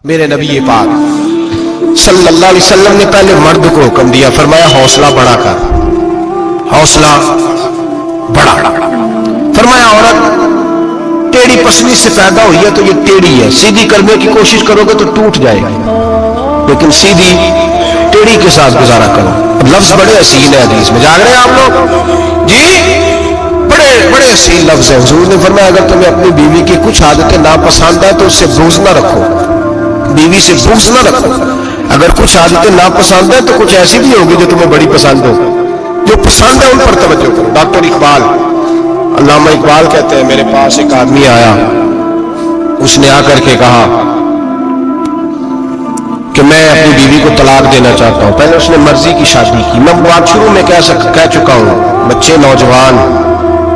میرے نبی پاک صلی اللہ علیہ وسلم نے پہلے مرد کو حکم دیا، فرمایا حوصلہ بڑا کر، حوصلہ بڑا۔ فرمایا عورت ٹیڑھی پسلی سے پیدا ہوئی ہے تو یہ ٹیڑھی ہے، سیدھی کرنے کی کوشش کرو گے تو ٹوٹ جائے گی، لیکن سیدھی ٹیڑھی کے ساتھ گزارا کرو۔ اب لفظ بڑے حسین ہے، حدیث میں جاگ رہے ہیں آپ لوگ جی، بڑے بڑے حسین لفظ ہے۔ حضور نے فرمایا اگر تمہیں اپنی بیوی کی کچھ عادتیں ناپسند ہے تو اس سے بغض نہ رکھو، بیوی سے بغض نہ رکھو۔ اگر کچھ عادتیں ناپسند ہیں تو کچھ ایسی بھی ہوگی جو تمہیں بڑی پسند ہو، جو پسند ہے ان پر توجہ کرو۔ ڈاکٹر اقبال، علامہ اقبال کہتے ہیں میرے پاس ایک آدمی آیا، اس نے آ کر کے کہا کہ میں اپنی بیوی کو طلاق دینا چاہتا ہوں۔ پہلے اس نے مرضی کی شادی کی، میں بات شروع میں کہہ چکا ہوں، بچے نوجوان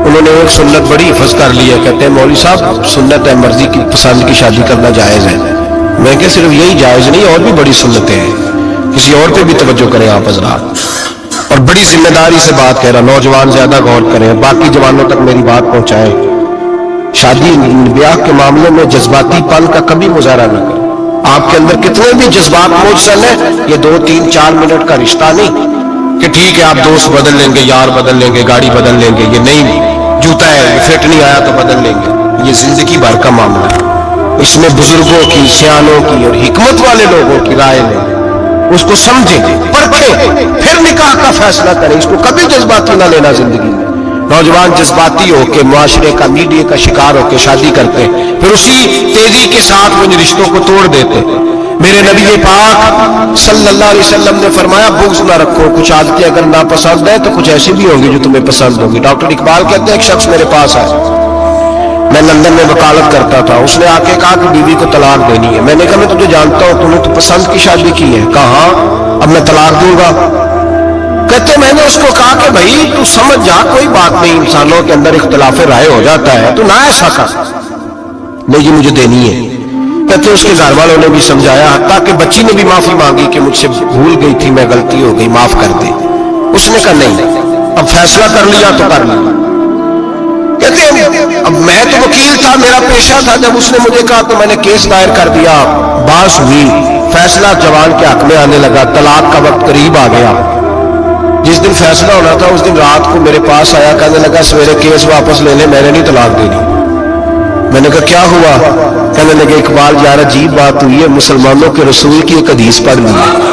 انہوں نے ایک سنت بڑی حفظ کر لی ہے، کہتے ہیں مولوی صاحب سنت ہے مرضی کی پسند کی شادی کرنا جائز ہے۔ میں کہ صرف یہی جائز نہیں، اور بھی بڑی سنتیں ہیں، کسی اور پہ بھی توجہ کریں آپ حضرات، اور بڑی ذمہ داری سے بات کہہ رہا، نوجوان زیادہ غور کریں، باقی جوانوں تک میری بات پہنچائیں۔ شادی بیاہ کے معاملے میں جذباتی پن کا کبھی مظاہرہ نہ کریں۔ آپ کے اندر کتنے بھی جذبات موجود ہیں، یہ 2 3 4 منٹ کا رشتہ نہیں کہ ٹھیک ہے آپ دوست بدل لیں گے، یار بدل لیں گے، گاڑی بدل لیں گے، یہ نہیں، جوتا ہے یہ فٹ نہیں آیا تو بدل لیں گے، یہ زندگی بھر کا معاملہ ہے۔ اس میں بزرگوں کی، سیانوں کی اور حکمت والے لوگوں کی رائے لیں، اس کو سمجھیں، پرکھیں، پھر نکاح کا فیصلہ کریں۔ اس کو کبھی جذباتی نہ لینا زندگی میں۔ نوجوان جذباتی ہو کے معاشرے کا، میڈیا کا شکار ہو کے شادی کرتے، پھر اسی تیزی کے ساتھ ان رشتوں کو توڑ دیتے۔ میرے نبی پاک صلی اللہ علیہ وسلم نے فرمایا بغض نہ رکھو، کچھ عادتیں اگر ناپسند ہیں تو کچھ ایسی بھی ہوں گی جو تمہیں پسند ہوگی۔ ڈاکٹر اقبال کہتے ہیں ایک شخص میرے پاس آیا، میں لندن میں وکالت کرتا تھا، اس نے آ کے کہا کہ بیوی کو طلاق دینی ہے۔ میں نے کہا میں تجھے جانتا ہوں، تم نے تو پسند کی شادی کی ہے۔ کہا اب میں طلاق دوں گا؟ کہتے میں نے اس کو کہا کہ بھائی تو سمجھ جا، کوئی بات نہیں، انسانوں کے اندر اختلاف رائے ہو جاتا ہے، تو نہ ایسا کر، نہیں مجھے دینی ہے۔ کہتے اس کے گھر والوں نے بھی سمجھایا، حتیٰ کہ بچی نے بھی معافی مانگی کہ مجھ سے بھول گئی تھی، میں غلطی ہو گئی، معاف کر دے۔ اس نے کہا نہیں، اب فیصلہ کر لیا تو کر لیا۔ کہتے ہیں اب میں تو وکیل تھا، میرا پیشہ تھا، جب اس نے مجھے کہا تو میں نے کیس دائر کر دیا، بحث ہوئی، فیصلہ جوان کے حق میں آنے لگا، طلاق کا وقت قریب آ گیا۔ جس دن فیصلہ ہونا تھا اس دن رات کو میرے پاس آیا، کہنے لگا سویرے کیس واپس لے لے، میں نے نہیں طلاق دینی۔ میں نے کہا کیا ہوا؟ کہنے لگے اقبال یار عجیب بات ہوئی ہے، مسلمانوں کے رسول کی ایک حدیث پڑھ لی ہے،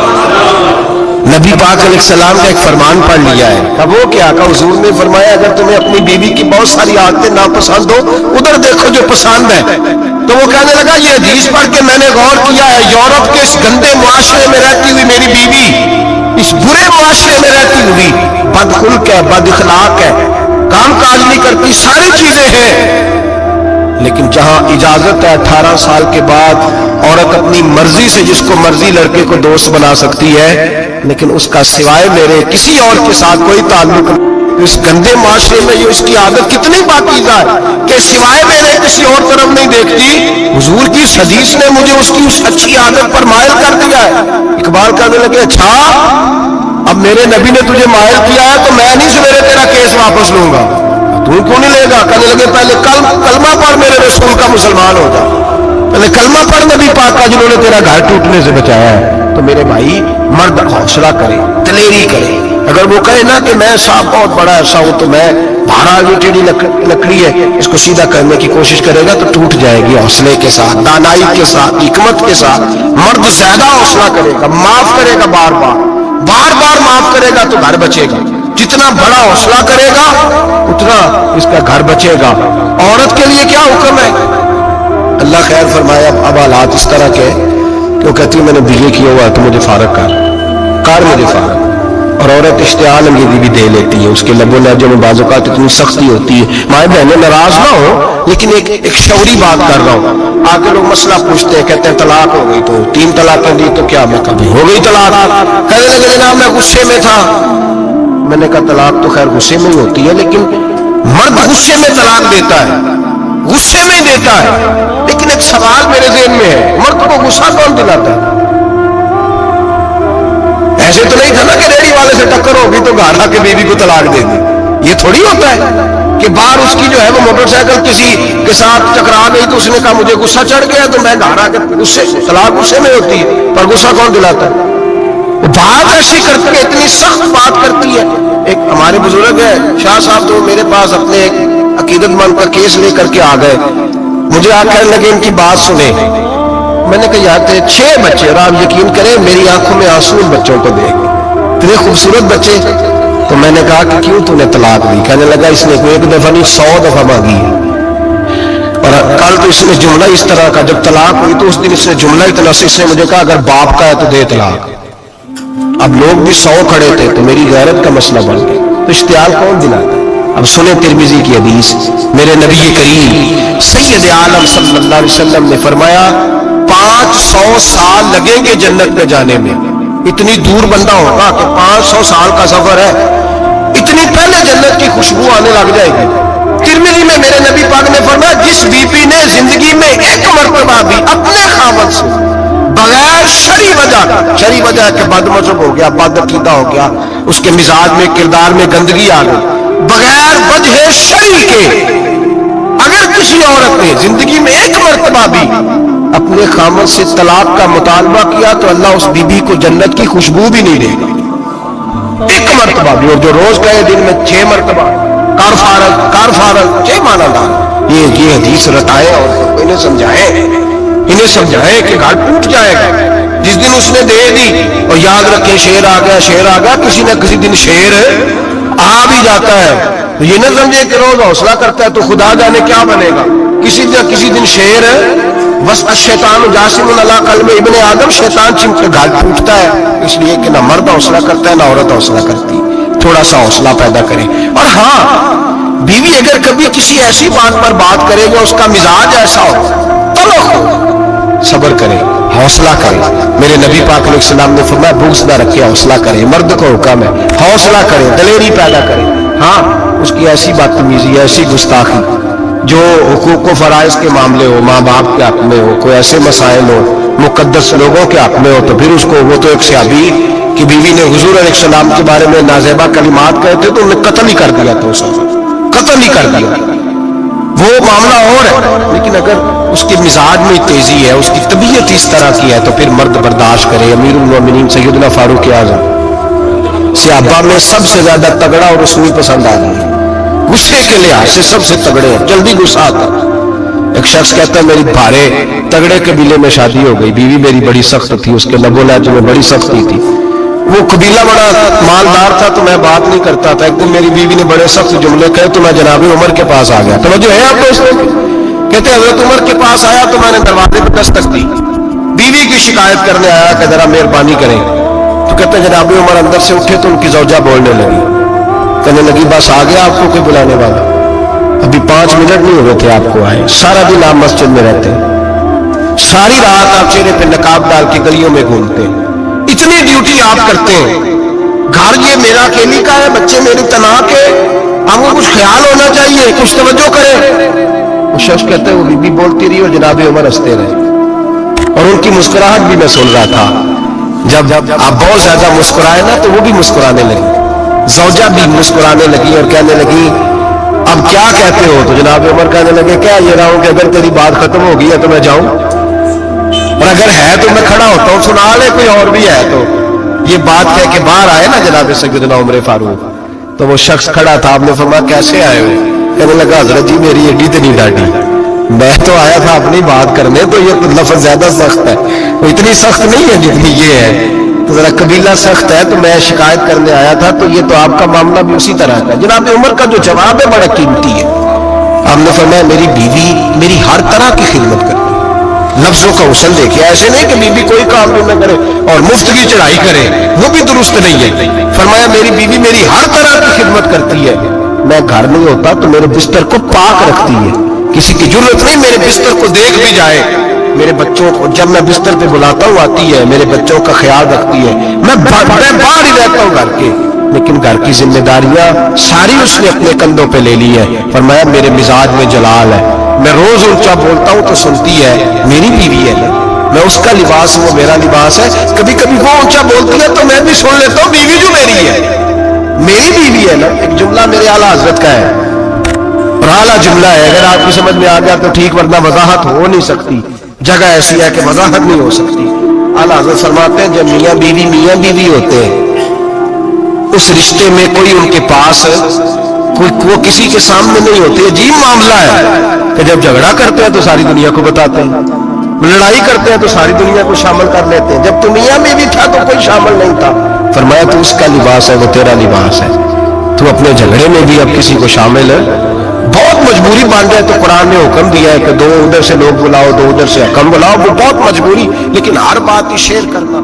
نبی پاک علیہ السلام کا ایک فرمان پڑھ لیا ہے۔ کہا وہ کیا؟ کہا حضور نے فرمایا اگر تمہیں اپنی بیوی کی بہت ساری عادتیں ناپسند ہو، ادھر دیکھو جو پسند ہے۔ تو وہ کہنے لگا یہ حدیث پڑھ کے میں نے غور کیا ہے، یورپ کے اس گندے معاشرے میں رہتی ہوئی میری بیوی اس برے معاشرے میں رہتی ہوئی بدخلق ہے، بد اخلاق ہے، کام کاج نہیں کرتی، ساری چیزیں ہیں، لیکن جہاں اجازت ہے 18 سال کے بعد عورت اپنی مرضی سے جس کو مرضی لڑکے کو دوست بنا سکتی ہے، لیکن اس کا سوائے میرے کسی اور کے ساتھ کوئی تعلق نہیں۔ اس گندے معاشرے میں یہ اس کی عادت کتنی پاکیزہ ہے کہ سوائے میرے کسی اور طرف نہیں دیکھتی۔ حضور کی اس حدیث نے مجھے اس کی اس اچھی عادت پر مائل کر دیا ہے۔ اقبال کہنے لگے اچھا اب میرے نبی نے تجھے مائل کیا ہے تو میں نہیں سویرے تیرا کیس واپس لوں گا۔ تو کیوں نہیں لے گا؟ کہنے لگے پہلے کلمہ پڑھ میرے رسول کا مسلمان ہو جا، پہلے کلمہ پڑھ نبی پاک کا جنہوں نے تیرا گھر ٹوٹنے سے بچایا ہے۔ تو میرے بھائی مرد حوصلہ کرے، دلیری کرے۔ اگر وہ کہے نا کہ میں صاحب بہت بڑا ایسا ہوں تو میں بھارا جو ٹیڑھی لکڑی ہے اس کو سیدھا کرنے کی کوشش کرے گا تو ٹوٹ جائے گی۔ حوصلے کے ساتھ، دانائی کے ساتھ، حکمت کے ساتھ مرد زیادہ حوصلہ کرے گا، معاف کرے گا، بار بار معاف کرے گا تو گھر بچے گا۔ جتنا بڑا حوصلہ کرے گا اتنا اس کا گھر بچے گا۔ عورت کے لیے کیا حکم ہے؟ اللہ خیر فرمایا اب حالات اس طرح کے کہ وہ کہتی ہے میں نے بیوی کیا ہوا ہے تو مجھے فارغ کر مجھے فارغ۔ اور عورت اشتعال انگیزی بھی دے لیتی ہے، اس کے لب و لہجے میں بعض اوقات اتنی سختی ہوتی ہے۔ مائیں بہنیں ناراض نہ ہو، لیکن ایک شعوری بات کر رہا ہوں۔ آگے لوگ مسئلہ پوچھتے ہیں، کہتے ہیں طلاق ہو گئی تو 3 طلاقیں دی تو کیا؟ میں کبھی ہو گئی طلاق؟ کہنے لگے جناب میں غصے میں تھا۔ میں نے کہا طلاق تو خیر غصے میں ہی ہوتی ہے، لیکن مرد غصے میں طلاق دیتا ہے، غصے میں دیتا ہے، لیکن ایک سوال میرے ذہن میں ہے، مرد کو غصہ کون دلاتا ہے؟ ایسے تو نہیں تھا نا کہ ریڑھی والے سے ٹکر ہوگی تو گھر آ کے بیوی کو طلاق دے دی، یہ تھوڑی ہوتا ہے کہ باہر اس کی جو ہے وہ موٹر سائیکل کسی کے ساتھ ٹکرا گئی تو اس نے کہا مجھے غصہ چڑھ گیا تو میں گھر آ کے غصے، طلاق غصے میں ہوتی ہے، پر غصہ کون دلاتا ہے؟ بات ایسی کرتی ہے، اتنی سخت بات کرتی ہے. ایک ہمارے بزرگ ہے شاہ صاحب، تو میرے پاس اپنے ایک عقیدت مند کا کیس لے کر کے آ گئے. مجھے آ کہنے لگے ان کی بات سنیں. میں نے کہا یار تھے 6 بچے، اور آپ یقین کریں میری آنکھوں میں آنسو ان بچوں کو دیکھ، اتنے خوبصورت بچے. تو میں نے کہا کہ کیوں تو نے طلاق دی؟ کہنے لگا اس نے کوئی 1 دفعہ نہیں 100 دفعہ مانگی ہے. اور کل تو اس نے جملہ اس طرح کا، جب طلاق ہوئی تو اس دن اس نے جملہ اتنا سے، اس نے مجھے کہا اگر باپ کا ہے تو دے طلاق. اب لوگ بھی 100 کھڑے تھے تو میری غیرت کا مسئلہ بن گیا. تو اشتعال کون دلاتا؟ اب سنیں ترمذی کی حدیث. میرے نبی کریم سید عالم صلی اللہ علیہ وسلم نے فرمایا 500 سال لگیں گے جنت میں جانے میں. اتنی دور بندہ ہوگا کہ 500 سال کا سفر ہے، اتنی پہلے جنت کی خوشبو آنے لگ جائے گی. ترمذی میں میرے نبی پاک نے فرمایا جس بی بی نے زندگی میں 1 مرتبہ بھی اپنے خاوند سے بغیر شرعی وجہ کہ بد مذہب ہو گیا، بد عقیدہ ہو گیا، اس کے مزاج میں کردار میں گندگی آ گئی، بغیر وجہ شرعی کے اگر کسی عورت نے زندگی میں 1 مرتبہ بھی اپنے خاوند سے طلاق کا مطالبہ کیا تو اللہ اس بی بی کو جنت کی خوشبو بھی نہیں دے گا. 1 مرتبہ بھی. اور جو روز کہے دن میں 6 مرتبہ کار فارغ 6 معنی دار یہ حدیث رٹائے اور انہیں سمجھائے کہ گھر ٹوٹ جائے گا. جس دن اس نے دے دی، اور یاد رکھیں شیر آ گیا، کسی نہ کسی دن شیر آ بھی جاتا ہے. تو یہ نہ سمجھے کہ روز حوصلہ کرتا ہے تو خدا جانے کیا بنے گا. کسی دن شیر بس الشیطان جاسم علی قلب ابن آدم، شیطان چمٹ کے گھر ٹوٹتا ہے. اس لیے کہ نہ مرد حوصلہ کرتا ہے نہ عورت حوصلہ کرتی. تھوڑا سا حوصلہ پیدا کرے. اور ہاں بیوی اگر کبھی کسی ایسی بات پر بات کرے گا اس کا مزاج ایسا ہو تو صبر کرے، حوصلہ کرے. میرے نبی پاک علیہ السلام نے فرمایا بغض نہ رکھے، حوصلہ کرے. مرد کو حکم ہے حوصلہ کرے، دلیری پیدا کرے. ہاں اس کی ایسی بدتمیزی، ایسی گستاخی جو حقوق و فرائض کے معاملے ہو، ماں باپ کے حق میں ہو، کوئی ایسے مسائل ہو مقدس لوگوں کے حق میں ہو، تو پھر اس کو وہ تو ایک صحابی کی بیوی نے حضور علیہ السلام کے بارے میں نازیبا کلمات کہتے تو انہیں قتل ہی کر دیا. تو قتل ہی کر دیا. وہ معاملہ اور ہے، لیکن اگر اس کے مزاج میں تیزی ہے، اس کی طبیعت اس طرح کی ہے تو پھر مرد برداشت کرے. امیر المومنین سیدنا فاروق اعظم صحابہ میں سب سے زیادہ تگڑا اور رسول پسند آدمی، غصے کے لحاظ سے سب سے تگڑے ہیں، جلدی غصہ آتا. ایک شخص کہتا ہے میری بھارے تگڑے قبیلے میں شادی ہو گئی، بیوی میری بڑی سخت تھی، اس کے لب و لہجے میں بڑی سختی تھی. وہ قبیلہ بڑا مالدار تھا تو میں بات نہیں کرتا تھا. ایک دن میری بیوی نے بڑے سخت جملے کہے تو میں جناب عمر کے پاس آ گیا. توجہ ہے آپ دوستوں؟ کہتے ہیں حضرت عمر کے پاس آیا تو میں نے دروازے پہ دستک دی، بیوی کی شکایت کرنے آیا کہ ذرا مہربانی کریں. تو کہتے ہیں جناب عمر اندر سے اٹھے تو ان کی زوجہ بولنے لگی، کہنے لگی بس آ گیا آپ کو کوئی بلانے والا؟ ابھی 5 منٹ نہیں ہوئے تھے آپ کو آئے. سارا دن آپ مسجد میں رہتے ہیں، ساری رات آپ چہرے پہ نقاب ڈال کے گلیوں میں گھومتے ہیں، اتنی ڈیوٹی آپ کرتے ہیں. گھر یہ میرا اکیلی کا ہے، بچے میری تنہا کے، آپ کو کچھ خیال ہونا چاہیے، کچھ توجہ کریں. وہ شخص کہتے ہیں وہ بیوی بولتی رہی اور جناب عمر ہنستے رہے. اور ان کی مسکراہٹ بھی میں سن رہا تھا. جب آپ بہت زیادہ مسکرائے نا تو وہ بھی مسکرانے لگی، زوجہ بھی مسکرانے لگی اور کہنے لگی اب کیا کہتے ہو؟ تو جناب عمر کہنے لگے کیا یہ رہا ہوں کہ اگر تیری بات ختم ہو گئی ہے تو میں جاؤں، اور اگر ہے تو میں کھڑا ہوتا ہوں، سنا لے کوئی اور بھی ہے تو. یہ بات کہہ کے باہر آئے نا جناب سیدنا عمر فاروق، تو وہ شخص کھڑا تھا. آپ نے فرمایا کیسے آئے ہو؟ کہنے لگا حضرت جی میری ایڈی تو نہیں ڈاٹی، میں تو آیا تھا اپنی بات کرنے، تو یہ لفظ زیادہ سخت ہے، وہ اتنی سخت نہیں ہے جتنی یہ ہے، تو ذرا قبیلہ سخت ہے تو میں شکایت کرنے آیا تھا. تو یہ تو آپ کا معاملہ بھی اسی طرح کا. جناب عمر کا جو جواب ہے بڑا قیمتی ہے. آپ نے فرمایا میری بیوی میری ہر طرح کی خدمت کرتی ہے. لفظوں کا حسن دیکھے، ایسے نہیں کہ بیوی کوئی کام بھی نہ کرے اور مفت کی چڑھائی کرے، وہ بھی درست نہیں ہے. فرمایا میری بیوی میری ہر طرح کی خدمت کرتی ہے. میں گھر نہیں ہوتا تو میرے بستر کو پاک رکھتی ہے، کسی کی ضرورت نہیں میرے بستر کو دیکھ بھی جائے. میرے بچوں کو جب میں بستر پہ بلاتا ہوں آتی ہے، میرے بچوں کا خیال رکھتی ہے. میں باہر ہی رہتا ہوں گھر کے، لیکن گھر کی ذمہ داریاں ساری اس نے اپنے کندھوں پہ لے لی ہے. فرمایا میرے مزاج میں جلال ہے، میں روز اونچا بولتا ہوں تو سنتی ہے، میری بیوی ہے نا، میں اس کا لباس ہوں، وہ میرا لباس ہے. کبھی کبھی وہ اونچا بولتی ہے تو میں بھی سن لیتا ہوں، بیوی جو میری ہے، میری بیوی ہے نا. ایک جملہ میرے اعلیٰ حضرت کا ہے، اور اعلیٰ جملہ ہے، اگر آپ کی سمجھ میں آ گیا تو ٹھیک، ورنہ وضاحت ہو نہیں سکتی، جگہ ایسی ہے کہ وضاحت نہیں ہو سکتی۔ اعلیٰ حضرت فرماتے ہیں جب میاں بیوی ہوتے ہیں، اس رشتے میں کوئی ان کے پاس وہ کسی کے سامنے نہیں ہوتے۔ عجیب معاملہ ہے کہ جب جھگڑا کرتے ہیں تو ساری دنیا کو بتاتے ہیں، لڑائی کرتے ہیں تو ساری دنیا کو شامل کر لیتے ہیں۔ جب تو میاں بیوی تھا تو کوئی شامل نہیں تھا۔ فرمایا تو اس کا لباس ہے، وہ تیرا لباس ہے، تو اپنے جھگڑے میں بھی اب کسی کو شامل ہے، بہت مجبوری مان جائے تو قرآن نے حکم دیا ہے کہ دو ادھر سے لوگ بلاؤ، دو ادھر سے حکم بلاؤ، وہ بہت مجبوری، لیکن ہر بات ہی شیئر کرنا